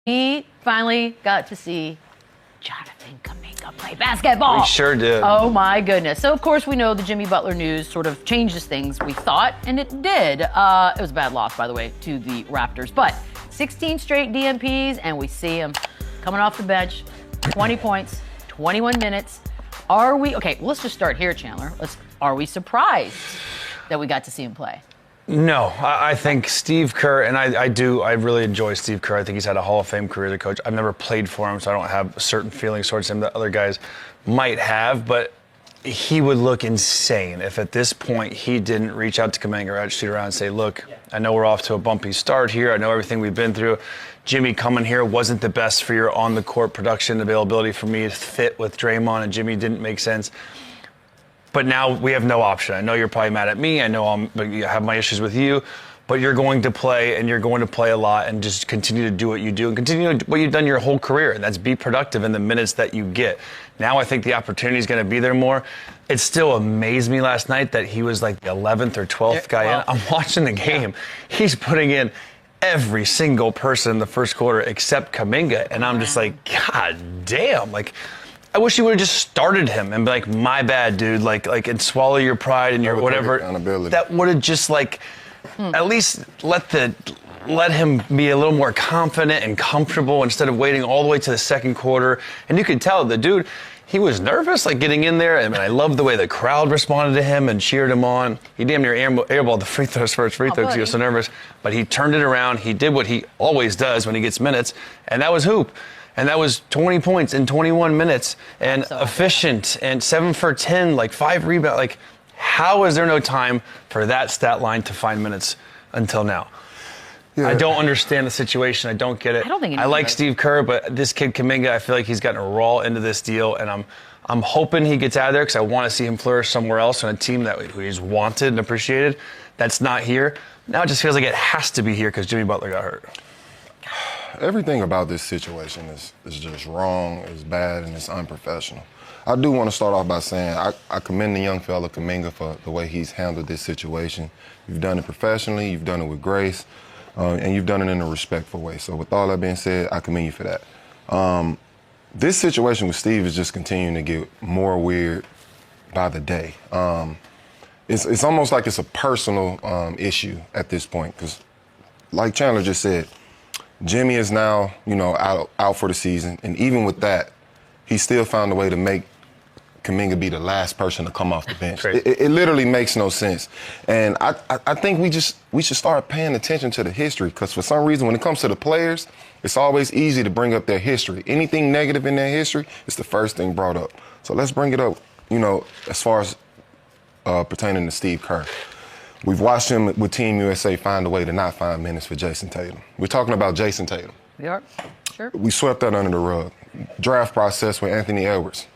He finally got to see Jonathan Kuminga play basketball. We sure did. Oh, my goodness. So, of course, we know the Jimmy Butler news sort of changes things, we thought, and it did. It was a bad loss, by the way, to the Raptors. But 16 straight DNPs, and we see him coming off the bench, 20 points, 21 minutes. Okay, well, let's just start here, Chandler. Are we surprised that we got to see him play? No, I think Steve Kerr, and I really enjoy Steve Kerr. I think he's had a Hall of Fame career as a coach. I've never played for him, so I don't have certain feelings towards him that other guys might have, but he would look insane if at this point he didn't reach out to Kuminga or actually around and say, look, I know we're off to a bumpy start here. I know everything we've been through. Jimmy coming here wasn't the best for your on-the-court production availability for me to fit with Draymond, and Jimmy didn't make sense. But now we have no option. I know you're probably mad at me. I know I have my issues with you, but you're going to play, and you're going to play a lot, and just continue to do what you do and continue what you've done your whole career, and that's be productive in the minutes that you get. Now I think the opportunity is going to be there more. It still amazed me last night that he was like the 11th or 12th guy in. I'm watching the game. He's putting in every single person in the first quarter except Kuminga, and I'm just like, God damn, like, I wish you would have just started him and be like, my bad, dude, and swallow your pride and your whatever. That would have just at least let him be a little more confident and comfortable instead of waiting all the way to the second quarter. And you could tell the dude, he was nervous, getting in there. I mean, I love the way the crowd responded to him and cheered him on. He damn near airballed the free throws first free throw because he was so nervous. But he turned it around. He did what he always does when he gets minutes, and that was hoop. And that was 20 points in 21 minutes and efficient and 7 for 10, 5 rebounds. How is there no time for that stat line to find minutes until now? Yeah. I don't understand the situation. I don't get it. I like Steve Kerr, but this kid Kuminga, I feel like he's gotten raw into this deal, and I'm hoping he gets out of there because I want to see him flourish somewhere else on a team who he's wanted and appreciated. That's not here. Now it just feels like it has to be here because Jimmy Butler got hurt. Everything about this situation is just wrong, it's bad, and it's unprofessional. I do want to start off by saying I commend the young fella Kuminga for the way he's handled this situation. You've done it professionally, you've done it with grace, and you've done it in a respectful way. So with all that being said, I commend you for that. This situation with Steve is just continuing to get more weird by the day. It's almost like it's a personal issue at this point, because like Chandler just said, Jimmy is now, out for the season, and even with that, he still found a way to make Kuminga be the last person to come off the bench. It literally makes no sense. And I think we should start paying attention to the history, because for some reason, when it comes to the players, it's always easy to bring up their history. Anything negative in their history is the first thing brought up. So let's bring it up, as far as pertaining to Steve Kerr. We've watched him with Team USA find a way to not find minutes for Jason Tatum. We're talking about Jason Tatum. We are, sure. We swept that under the rug. Draft process with Anthony Edwards.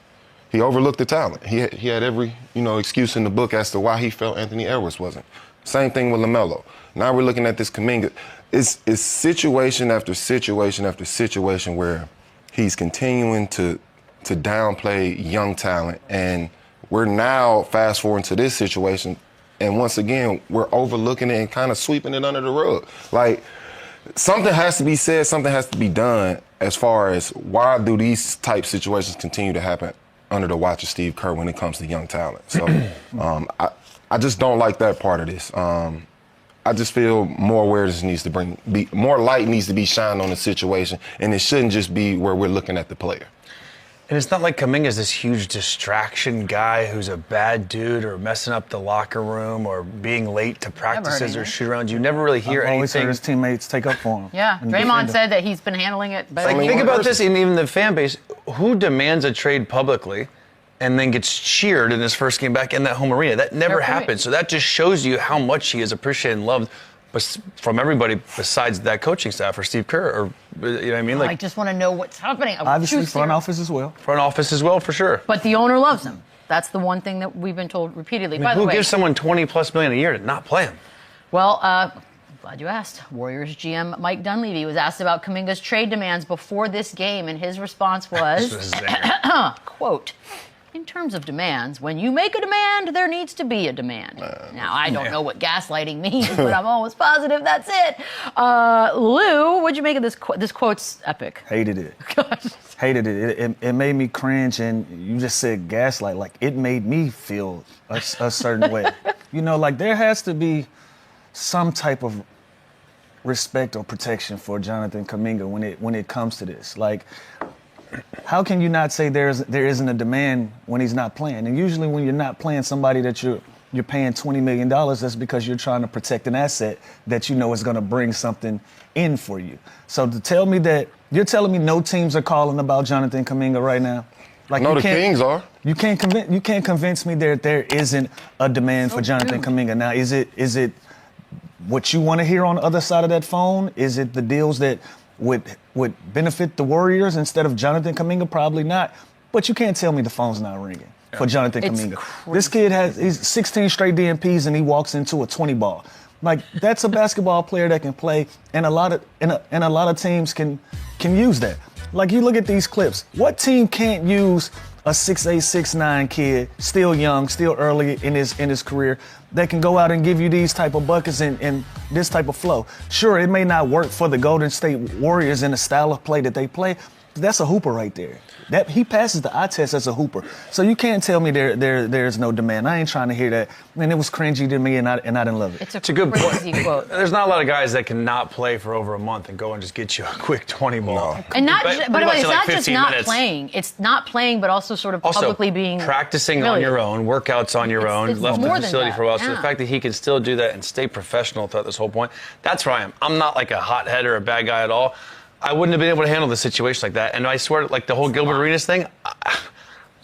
He overlooked the talent. He had every, excuse in the book as to why he felt Anthony Edwards wasn't. Same thing with LaMelo. Now we're looking at this Kuminga. It's situation after situation after situation where he's continuing to downplay young talent. And we're now fast forwarding to this situation. And once again, we're overlooking it and kind of sweeping it under the rug. Something has to be said, something has to be done as far as why do these type situations continue to happen under the watch of Steve Kerr when it comes to young talent. So I just don't like that part of this. I just feel more awareness needs to more light needs to be shined on the situation, and it shouldn't just be where we're looking at the player. And it's not like Kuminga is this huge distraction guy who's a bad dude or messing up the locker room or being late to practices or shoot-arounds. You never really hear anything. Always heard his teammates take up for him. Yeah, Draymond said that he's been handling it better. Think about this, and even the fan base, who demands a trade publicly and then gets cheered in his first game back in that home arena? That never happens. So that just shows you how much he is appreciated and loved from everybody besides that coaching staff or Steve Kerr, or you know what I mean? I just want to know what's happening. Obviously, front office as well. Front office as well, for sure. But the owner loves him. That's the one thing that we've been told repeatedly. By the way, who gives someone $20+ million a year to not play him? Well, glad you asked. Warriors GM Mike Dunleavy was asked about Kuminga's trade demands before this game, and his response was, quote, in terms of demands, when you make a demand, there needs to be a demand. Now, I don't know what gaslighting means, but I'm almost positive that's it. Lou, what'd you make of this quote? This quote's epic. Hated it. Hated it. It made me cringe, and you just said gaslight. Like, it made me feel a certain way. You know, like, there has to be some type of respect or protection for Jonathan Kuminga when it comes to this. Like, how can you not say there isn't a demand when he's not playing? And usually when you're not playing somebody that you're paying $20 million, that's because you're trying to protect an asset that you know is going to bring something in for you. So to tell me that, you're telling me no teams are calling about Jonathan Kuminga right now? Like, No, the Kings are. You can't convince me that there isn't a demand for Jonathan Kuminga. Now, is it what you want to hear on the other side of that phone? Is it the deals that would benefit the Warriors instead of Jonathan Kuminga? Probably not. But you can't tell me the phone's not ringing for Jonathan Kuminga. Crazy. This kid he's 16 straight DMPs and he walks into a 20 ball. Like, that's a basketball player that can play, and a lot of teams can use that. Like, you look at these clips. What team can't use a 6'8", 6'9" kid, still young, still early in his career, that can go out and give you these type of buckets and this type of flow? Sure, it may not work for the Golden State Warriors in the style of play that they play, but that's a hooper right there. That he passes the eye test as a hooper. So you can't tell me there's no demand. I ain't trying to hear that. And it was cringy to me, and I didn't love it. It's a good point. quote. There's not a lot of guys that can not play for over a month and go and just get you a quick 20 ball. No. And not, Pretty but much it's in like not just 15 not minutes. playing. It's not playing, but also sort of publicly being practicing on your own, workouts on your own, it's left the more than facility that, for a while. So yeah. the fact that he can still do that and stay professional throughout this whole point, that's where I am. I'm not like a hothead or a bad guy at all. I wouldn't have been able to handle the situation like that. And I swear, like the whole Gilbert Arenas thing,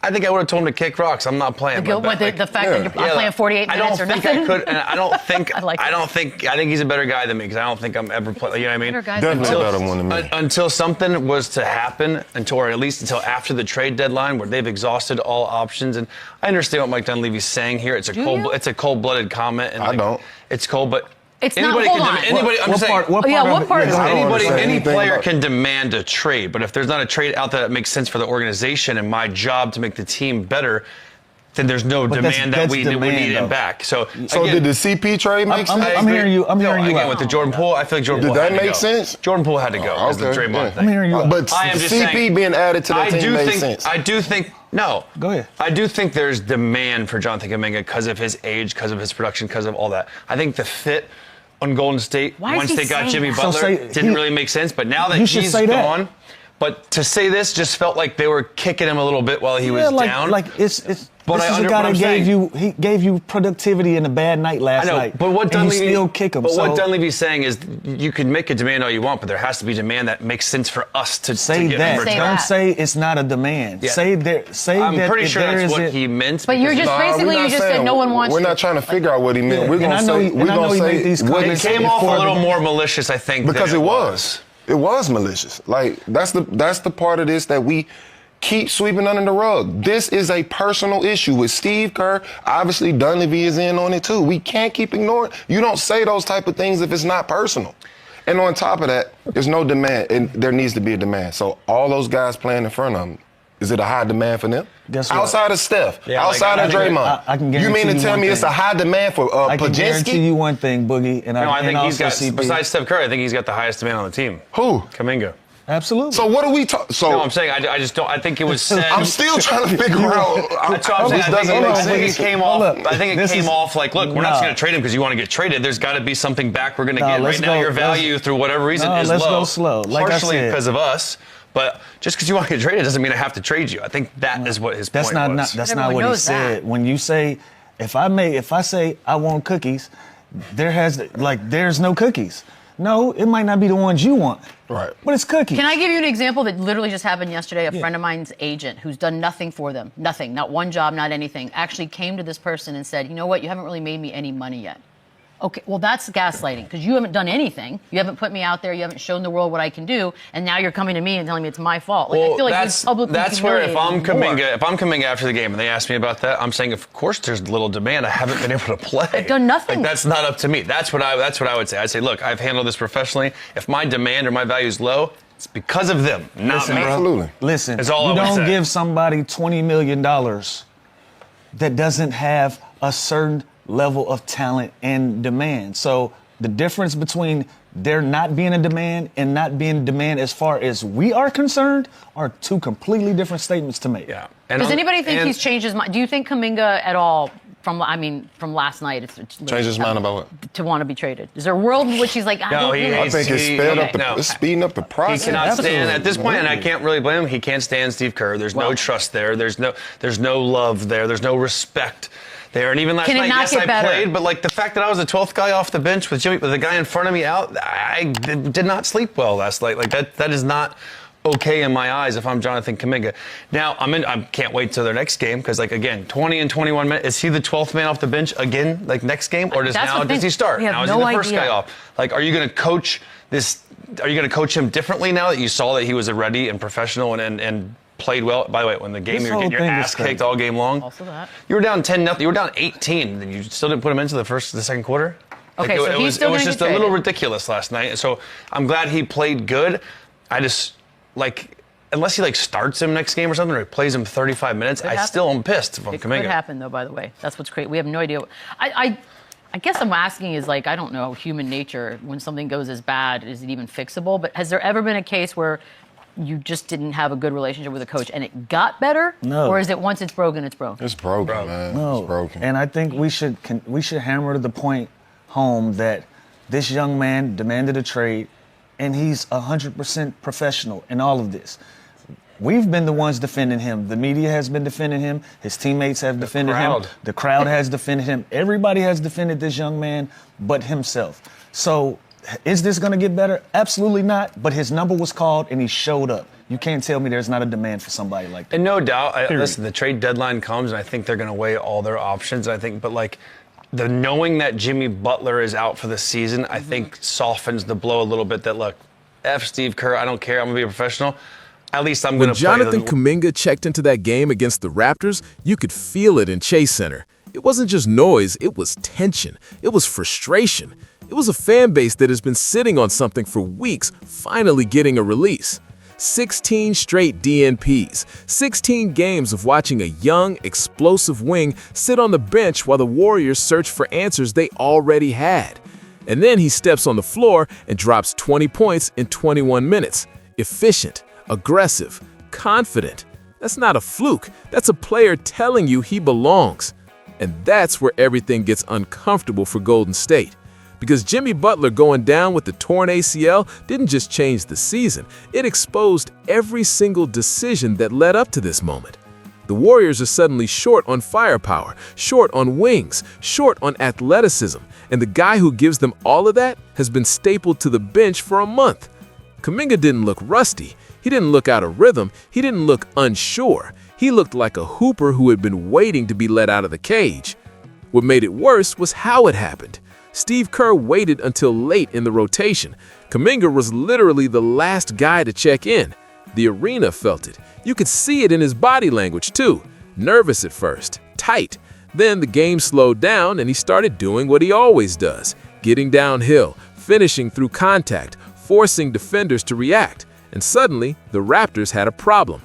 I think I would have told him to kick rocks. I'm not playing. the fact that I'm playing 48 minutes or nothing. I don't think I could, and I don't think, I I think he's a better guy than me because I don't think I'm ever playing, you know what I mean? Better guys Definitely than a better one than me. Until something was to happen, or at least until after the trade deadline where they've exhausted all options. And I understand what Mike Dunleavy's saying here. It's a cold-blooded comment. And I don't. It's cold, but It's anybody not. can Hold on. anybody. I'm just saying. what part is it? I don't understand Any anything player about- can demand a trade, but if there's not a trade out there that makes sense for the organization and my job to make the team better, then there's no demand that we need him back. So again, did the CP trade make sense? I'm hearing you. I'm hearing you again out. with the Jordan Poole. I feel like Jordan Did Poole that had to make go. sense? Jordan Poole had to go. As the Okay, Draymond yeah. thing. I'm hearing you out. But I am just CP saying, being added to that team made sense. I do think. No. Go ahead. I do think there's demand for Jonathan Kuminga because of his age, because of his production, because of all that. I think the fit on Golden State, Why is once he they got saying Jimmy that? Butler, So say didn't really make sense. But now that You should he's say that. gone, but to say this just felt like they were kicking him a little bit while he was down. This is a guy that gave you productivity in a bad night last I know, night. but what and you Dunleavy still kick him. But so what Dunleavy's saying is you can make a demand all you want, but there has to be demand that makes sense for us to say to get that. in return. Don't say it's not a demand. Yeah. Say that. Say I'm that. pretty if sure there that's what isn't- he meant. But you're because just basically we're not you just saying- said no one wants We're you. not trying to figure out what he meant. Yeah, We're and gonna I know say he- and I know he made these what he comments it came said. off a before little the- more malicious, I think, Because than it was. It was malicious. Like that's the part of this that we keep sweeping under the rug. This is a personal issue with Steve Kerr. Obviously, Dunleavy is in on it too. We can't keep ignoring. You don't say those type of things if it's not personal. And on top of that, there's no demand, and there needs to be a demand. So all those guys playing in front of them, is it a high demand for them? Guess what? Outside of Steph, Yeah, outside like, of I think- Draymond, I can you mean guarantee to you tell one me it's thing. a high demand for I can guarantee Pajinski? you one thing, Boogie, and No, I think and he's also got, CP. besides Steph Curry, I think he's got the highest demand on the team. Who? Kaminga. Absolutely. So what are we talking? So No, I'm saying I just don't. I think it was said. I'm still trying to figure out. That's what I'm saying. This I doesn't think, make I think it sense. came Hold off. up. I think it This came is- off like, look, we're not just Nah. going to trade him because you want to get traded. There's got to be something back we're going to Nah, get. let's Right now, go- your let's- value through whatever reason No, is let's low. go slow. Like I partially said. because of us, but just because you want to get traded doesn't mean I have to trade you. I think that is what his That's point not, was. that's Everyone not what he knows said. that. When you say, if I say I want cookies, there's no cookies. No, it might not be the ones you want. Right. But it's cookies. Can I give you an example that literally just happened yesterday? A friend of mine's agent who's done nothing for them, nothing, not one job, not anything, actually came to this person and said, you know what, you haven't really made me any money yet. Okay, well, that's gaslighting because you haven't done anything. You haven't put me out there. You haven't shown the world what I can do. And now you're coming to me and telling me it's my fault. Like, I feel like that's, you've publicly that's where if I'm humiliated me more. Kuminga after the game and they ask me about that, I'm saying, of course, there's little demand. I haven't been able to play. I've done nothing. Like, that's not up to me. That's what I would say. I'd say, look, I've handled this professionally. If my demand or my value is low, It's because of them, not me. Absolutely. Listen, That's all you I would don't say. give somebody $20 million that doesn't have a certain level of talent and demand. So the difference between there not being a demand and not being a demand as far as we are concerned are two completely different statements to make. Yeah. Does anybody think he's changed his mind? Do you think Kuminga at all, from last night, it's Change his mind about what? to want to be traded? Is there a world in which he's like, I don't really. I think it's it's speeding up the He process. cannot stand Absolutely. at this point, and I can't really blame him. He can't stand Steve Kerr. There's no trust there. There's no love there. There's no respect there. And even last Can it night, not yes, get I better? played, but like the fact that I was the 12th guy off the bench with the guy in front of me out, I did not sleep well last night. Like that is not okay in my eyes if I'm Jonathan Kuminga. Now I can't wait till their next game because like again, 20 and 21 minutes. Is he the 12th man off the bench again, like next game, or does he start? We have now is no he the first idea. guy off? Like, are you going to coach this? Are you going to coach him differently now that you saw that he was a ready and professional and played well? By the way, when the game This you were getting your whole thing is ass kicked crazy. all game long. Also that. You were down 10-0. You were down 18. And you still didn't put him into the second quarter. Okay, Like, so it he's was still it was gonna just get a little traded. ridiculous last night. So I'm glad he played good. I just like unless he like starts him next game or something or he plays him 35 minutes, I happen. still am pissed if I'm It could Kuminga. happen, though, by the way. That's what's great. We have no idea. I guess I'm asking is like, I don't know, human nature, when something goes as bad, is it even fixable? But has there ever been a case where you just didn't have a good relationship with a coach and it got better? No. Or is it once it's broken, it's broken? It's broken, man. No. It's broken. And I think we should hammer the point home that this young man demanded a trade, and he's 100% professional in all of this. We've been the ones defending him. The media has been defending him. His teammates have defended him. The crowd has defended him. Everybody has defended this young man but himself. So is this going to get better? Absolutely not. But his number was called, and he showed up. You can't tell me there's not a demand for somebody like that. And no doubt, listen, the trade deadline comes, and I think they're going to weigh all their options. But like the knowing that Jimmy Butler is out for the season, I think softens the blow a little bit. That look, F Steve Kerr, I don't care. I'm going to be a professional. At least I'm going When to play. Jonathan Kuminga checked into that game against the Raptors, you could feel it in Chase Center. It wasn't just noise, it was tension. It was frustration. It was a fan base that has been sitting on something for weeks, finally getting a release. 16 straight DNPs, 16 games of watching a young, explosive wing sit on the bench while the Warriors search for answers they already had. And then he steps on the floor and drops 20 points in 21 minutes. Efficient, aggressive, confident. That's not a fluke. That's a player telling you he belongs. And that's where everything gets uncomfortable for Golden State. Because Jimmy Butler going down with the torn ACL didn't just change the season, it exposed every single decision that led up to this moment. The Warriors are suddenly short on firepower, short on wings, short on athleticism, and the guy who gives them all of that has been stapled to the bench for a month. Kuminga didn't look rusty, he didn't look out of rhythm, he didn't look unsure. He looked like a hooper who had been waiting to be let out of the cage. What made it worse was how it happened. Steve Kerr waited until late in the rotation. Kuminga was literally the last guy to check in. The arena felt it. You could see it in his body language too. Nervous at first, tight. Then the game slowed down and he started doing what he always does, getting downhill, finishing through contact, forcing defenders to react. And suddenly, the Raptors had a problem.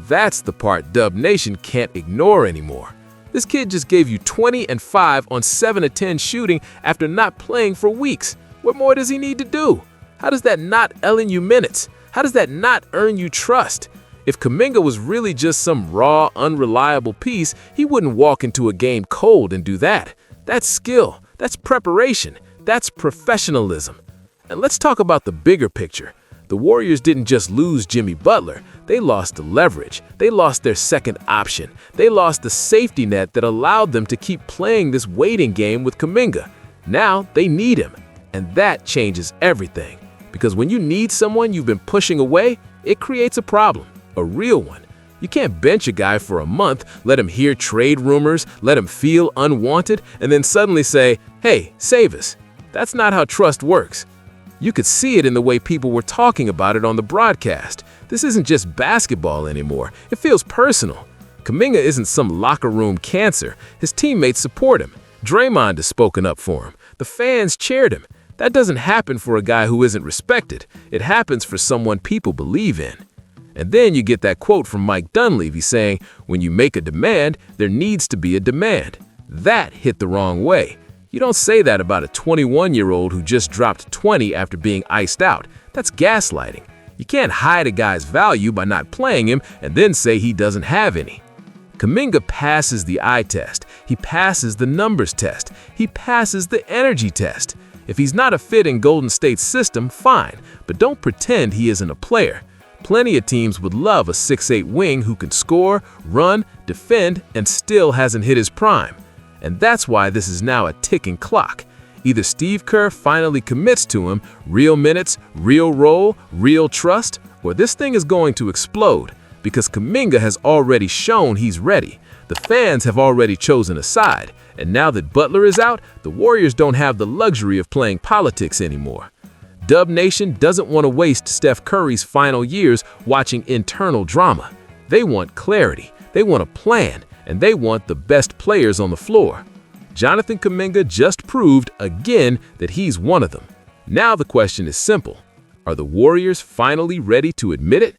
That's the part Dub Nation can't ignore anymore. This kid just gave you 20 and 5 on 7 of 10 shooting after not playing for weeks. What more does he need to do? How does that not earn you minutes? How does that not earn you trust? If Kuminga was really just some raw, unreliable piece, he wouldn't walk into a game cold and do that. That's skill. That's preparation. That's professionalism. And let's talk about the bigger picture. The Warriors didn't just lose Jimmy Butler, they lost the leverage, they lost their second option, they lost the safety net that allowed them to keep playing this waiting game with Kuminga. Now they need him, and that changes everything. Because when you need someone you've been pushing away, it creates a problem, a real one. You can't bench a guy for a month, let him hear trade rumors, let him feel unwanted, and then suddenly say, hey, save us. That's not how trust works. You could see it in the way people were talking about it on the broadcast. This isn't just basketball anymore. It feels personal. Kuminga isn't some locker room cancer. His teammates support him. Draymond has spoken up for him. The fans cheered him. That doesn't happen for a guy who isn't respected. It happens for someone people believe in. And then you get that quote from Mike Dunleavy saying, when you make a demand, there needs to be a demand. That hit the wrong way. You don't say that about a 21-year-old who just dropped 20 after being iced out. That's gaslighting. You can't hide a guy's value by not playing him and then say he doesn't have any. Kuminga passes the eye test. He passes the numbers test. He passes the energy test. If he's not a fit in Golden State's system, fine, but don't pretend he isn't a player. Plenty of teams would love a 6'8" wing who can score, run, defend, and still hasn't hit his prime. And that's why this is now a ticking clock. Either Steve Kerr finally commits to him, real minutes, real role, real trust, or this thing is going to explode, because Kuminga has already shown he's ready. The fans have already chosen a side, and now that Butler is out, the Warriors don't have the luxury of playing politics anymore. Dub Nation doesn't want to waste Steph Curry's final years watching internal drama. They want clarity, they want a plan, and they want the best players on the floor. Jonathan Kuminga just proved again that he's one of them. Now the question is simple. Are the Warriors finally ready to admit it?